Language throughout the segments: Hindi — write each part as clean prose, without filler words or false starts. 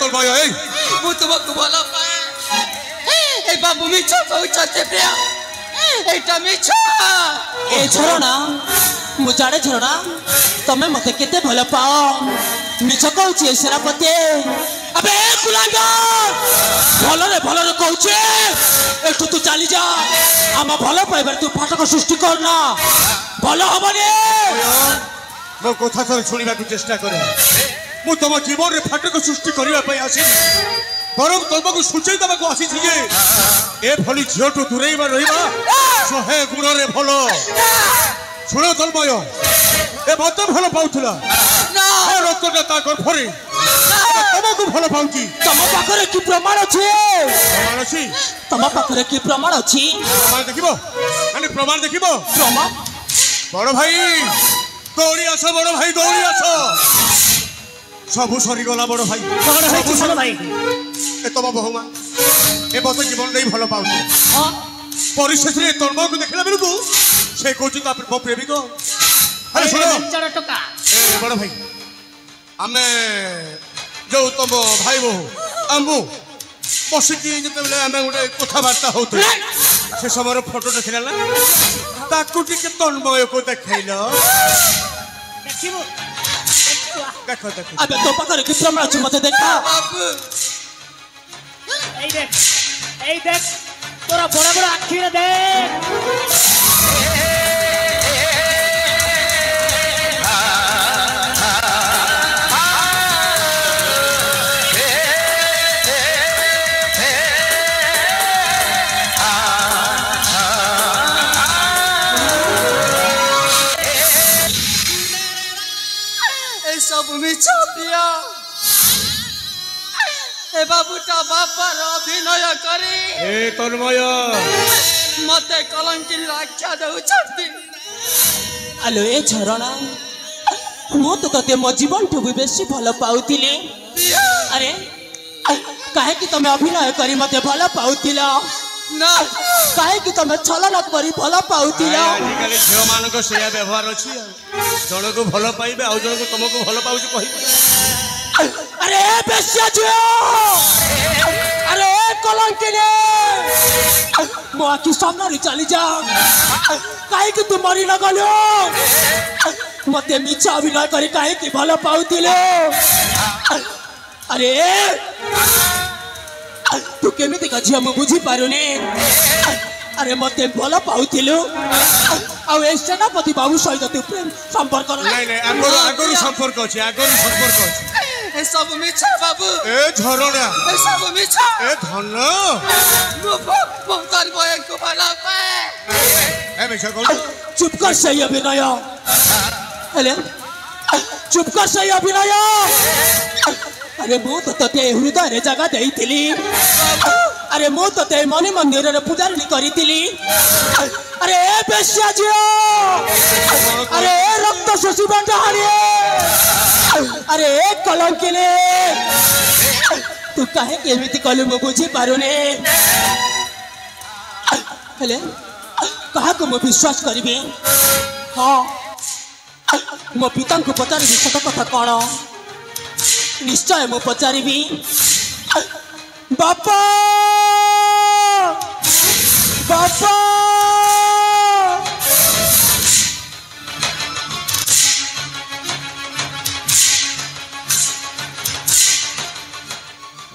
तन्मय मु तुमको भल पाए ए बाबू मिछ कहते प्रिया एटा मिछ ए झरणा मु जाने झरणा तमे मते केते भल पाओ मिछ कहूची सेनापति अबे कुलांगा भल रे कहूची एठू तू चली जा आम भल पाइबार तू फाटक सृष्टि करना भल हबनी मो कथा थोड़े शुणा चेष्टा करे मु तुम जीवन में फाटक सृष्टि करने आसी बरम तुमको सूचई देवाक आसी ए भली झीटू दूरे रहा 100 गुण रे भल शुण तन्मय ए मत भल पाउला रक्तटा गर्भरे तुमको भल पाऊँ तम पाखरे की प्रमाण अच्छे प्रमाण अच्छी तम पाखरे की प्रमाण अच्छी प्रमाण देखिबो माने प्रमाण देखिबो प्रमाण बड़ भाई दौड़ी आस बड़ भाई दौड़ी आस सबू सरीगला बड़ भाई बड़ भाई ए तुम बहुमा ए मत जीवन दे भल पाऊ परिशेष में तन्मय को देखला बेलू से कहूँ मो प्रेमिक अरे सुनो बड़ भाई आमे जो तुम भाई बहु आमु बसिकी जिते आम गोटे कथबार्ता हो से समय फोटो देखला ना ताकू टिके तन्मय को देखल देख देख अबे तो पाखरे की प्रमाण अच्छे मते देखा এই দেখ তোরা বড় বড় আখি রে দেখ ए सब मिछ प्रिया ए बाबूटा बापार अभिनय करी ए तन्मय मते कलंकिनी आख्या दउछथि आलो ए झरणा मो तो तते मो जीवन ठू भी बेसी भल पाउतिले अरे काहे कि तमे अभिनय करी मते भल पाउतिला ना काहे कि तमे छलना करी भल पाउतिला आजिकल झील मान को से व्यवहार अच्छी जन को भल पाइबे आ जन को तुमको भल पाउछ कहि अरे बेसिया झियो अरे कलंकिनी मो आखि सामने रे चली जा काहे कि तू मरी न गलो मते मिछ अभिनय करी काहे कि भल पाउतिले अरे तू केमिति का झिया मु बुझी पारुनी अरे मते भल पाउतिलु आ ए सेनापति बाबू सहित तू प्रेम संपर्क नहीं नहीं आगरू संपर्क अछि ए सब मिछ बाबू ए झरणा ए सब मिछ ए धन मो तन्मय को भल पाए ए मिछ कहू चुप कर सही अभिनय हेले चुप कर सही अभिनय अरे मु तो तते हृदय रे जगह देइतिली अरे मु तो ते मनि मंदिर रे पूजारी करितिली अरे ए बेस्या जियो अरे ए रक्त शोषी बंडारी अरे ए कलंकिनी तू काहे केमिति कलु मु बुझी पारुने हेले कहा को मु विश्वास करिबे हां मो पिता को पचारि सत कथा कौन निश्चय मु पचारि बापा बापा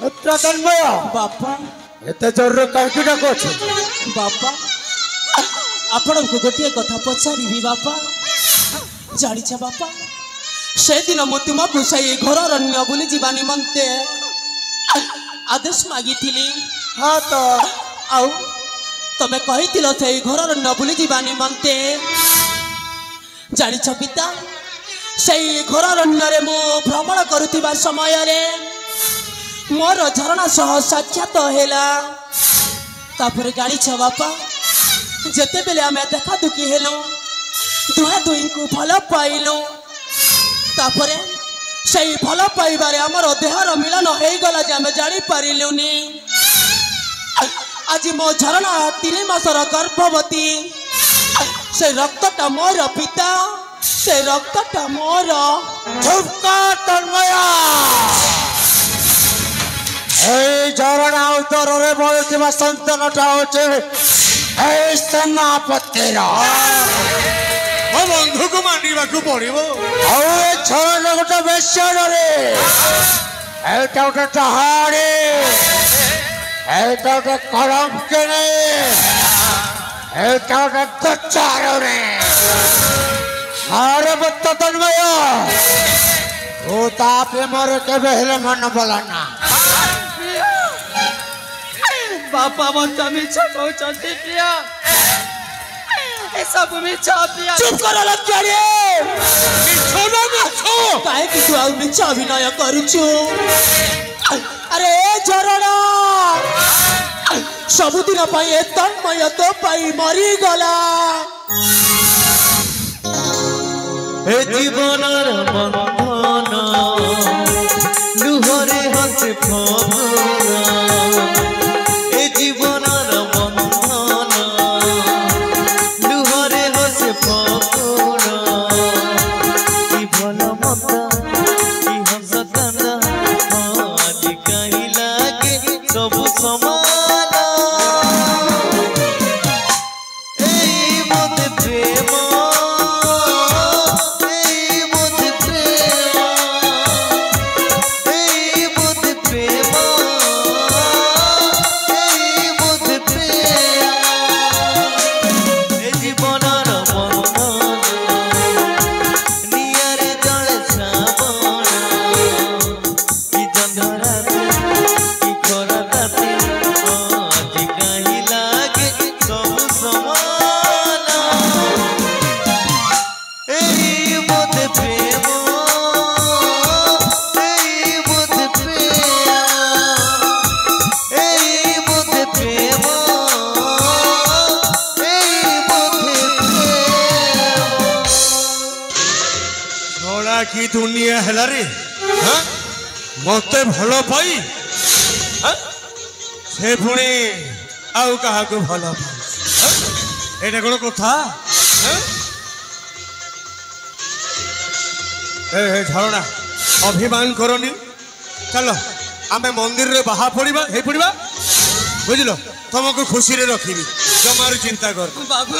पुत्र तन्मय बापा एते जोर काहे डाको छ बापा आपण को गोटे कथा पचारि बापा जानी छ बापा से दिन मु तुमको से घर रण्य बुली जीवा निमंते आदेश मागी थिली हां तो आउ तमे कहिथिलो से घर रण्य बुली जीवा निमंते जानी छ पिता से घर रण्य रे मु भ्रमण करुथिबा समय रे मोर झरणा सह साक्षात हेला तापर गाड़ी छ बापा जेते बेले आमे देखा दुखी हेलो दुहा दुई को भल पाइलो तापरे सही भल पाइबारे आमर देहर मिलन हो गला जे आमे जानि पारिलुनी आज मो झरणा 3 मासर गर्भवती से रक्तटा मोर पिता से रक्तटा मोर झुमका तन्मया ଝରଣା ଉତ୍ତରରେ ବଳୁଥିବା ସନ୍ତାନଟା ହଉଛି ଏଇ ସେନାପତିର। ମୋ ବନ୍ଧୁକୁ ମାନିବାକୁ ପଡିବ। ଆଉ ଏ ଝରଣା ଗୋଟେ ବେଶ୍ୟାରେ, ଏଇଟା ଗୋଟେ ଡାହାଣୀ, ଏଇଟା ଗୋଟେ କଳଙ୍କିଣୀ, ଏଇଟା ଗୋଟେ ଦୁଚାରୁଣୀ। ଆରେ ବତ୍ତ ତନ୍ମୟ, ତୁ ତା ପ୍ରେମରେ କେବେ ହେଲେ ମନ ବଲା ନା। ବାପା ମତେ ମିଛ କହୁଛନ୍ତି ପ୍ରିୟା, ଏସବୁ ମିଛ ପ୍ରିୟା। ଚୁପ କର ଲକ୍ଷ୍ମୀ, କାହିଁକି ତୁ ଆଉ ମିଛ ଅଭିନୟ କରୁଛୁ? ଆରେ ଏ ଝରଣା ସବୁଦିନ ପାଇଁ ଏ ତନ୍ମୟ ତୋ ପାଇଁ ମରିଗଲା। ଏ ଜୀବନର ବନ୍ଧନ ଲୁହରେ ହସେ ଫଗୁଣ, ଏ ଜୀବନର ବନ୍ଧନ ଲୁହରେ ହସେ ଫଗୁଣ। କି ଭଲ ମନ୍ଦ କି ହସ କାନ୍ଦ ଆଜି କାହିଁ ଲାଗେ ସବୁ ସମାନ। ଏଇ ମୋତେ ପ୍ରେମ, की दुनिया है रे। मते भल पाई से पुणी आउ कहा को भल पाई, एटा कोन कथा? ए झरना अभिमान करनी, चलो आमे मंदिर रे बाहा पड़िबा हे पड़िबा, बुझलो? तुमको खुशी रे रखिबी, जमार चिंता कर। बाबू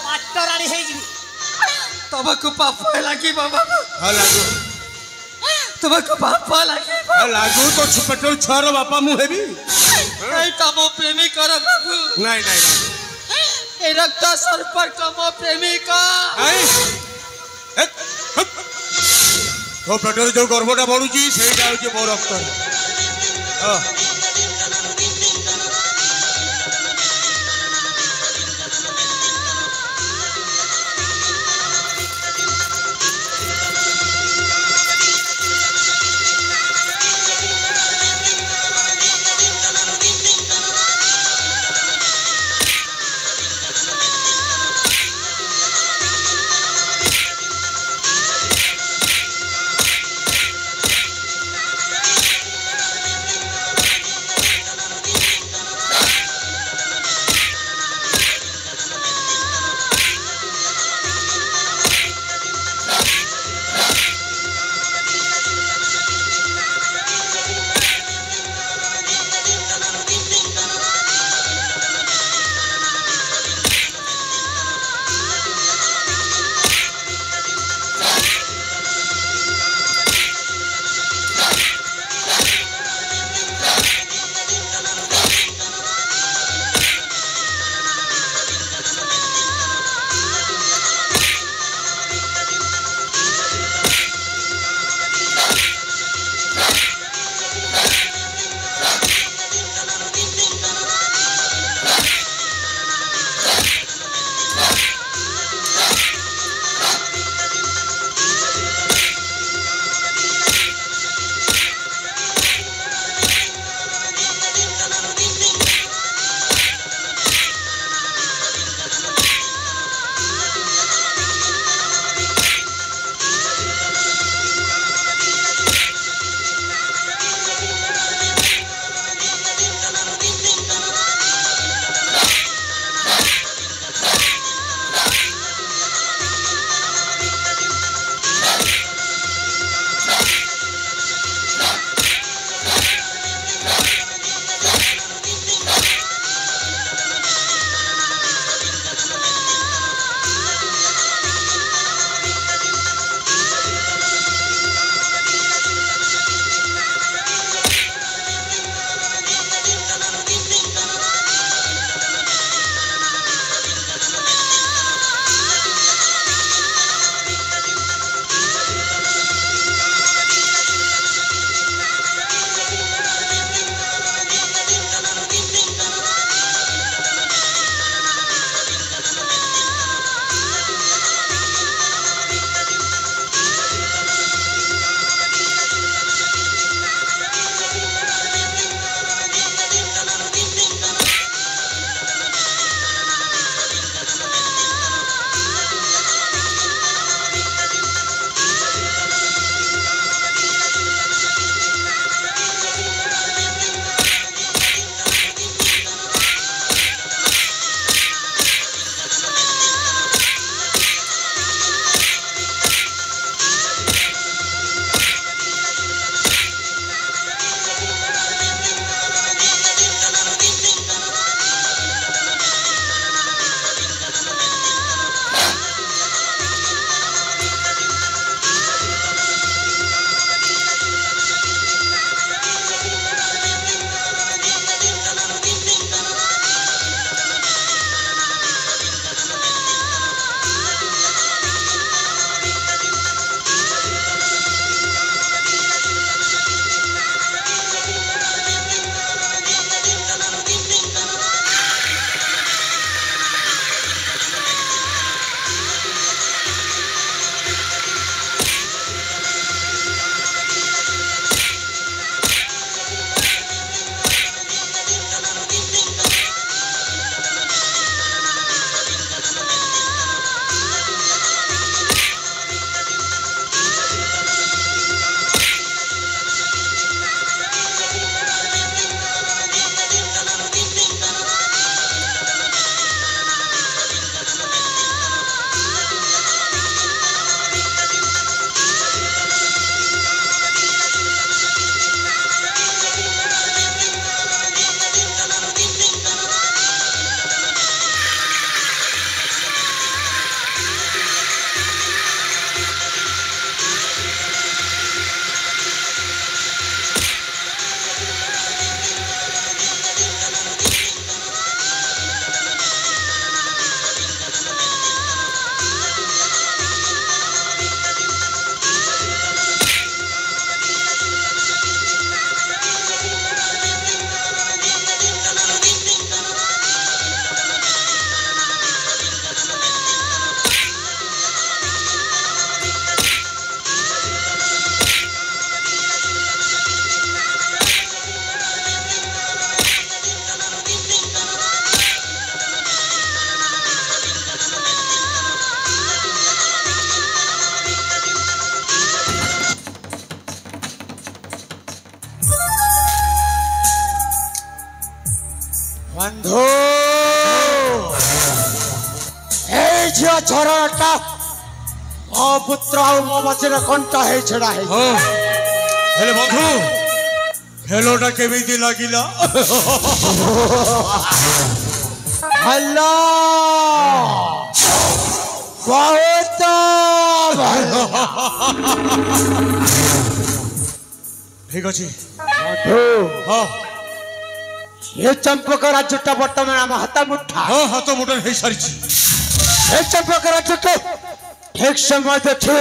पाटराणी हे जी तुमको पाप लगी बाबा, लागू तुमको पाप लगी लागू तो पेट्रोल छुआर बापा मु हेबी। मो प्रेमिका बाबू, नहीं नहीं ए रक्त संपर्क मो प्रेमिका। तो पेट्रोल जो गर्भटा बढ़ुची से मो रक्त। বন্ধু এই ঝিଅ ଝରଟା ମୋ ପୁତ୍ର ଆଉ ମୋ ମଝିରେ କଣ୍ଟା ହେଇ ଛିଡ଼ା ହେଇ ହେଲେ ବନ୍ଧୁ ଖେଳଟା କେମିତି ଲାଗିଲା? ଭଲ ବହୁତ ଭଲ ଠିକ ଅଛି ବନ୍ଧୁ ହଁ ଏ ଚମ୍ପକ ରାଜ୍ୟଟା ବର୍ତ୍ତମାନ ଆମ ହାତ ମୁଠା ହଁ ହାତ ମୁଠାରେ ହେଇସାରିଛି ଏ ଚମ୍ପକ ରାଜ୍ୟକୁ ଠିକ ସମୟ ଦେଖି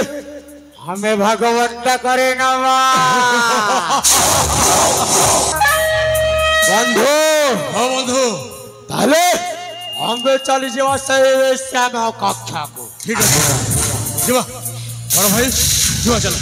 ଆମେ ଭାଗବତ କରି ନବା ବନ୍ଧୁ ହଁ ବନ୍ଧୁ ତାହେଲେ ଆମେ ଚାଲିଯିବା ସେଇ ଶ୍ୟାମ କକ୍ଷକୁ ଠିକ ଅଛି ଯିବା ବଡ଼ ଭାଇ ଯିବା ଚାଲ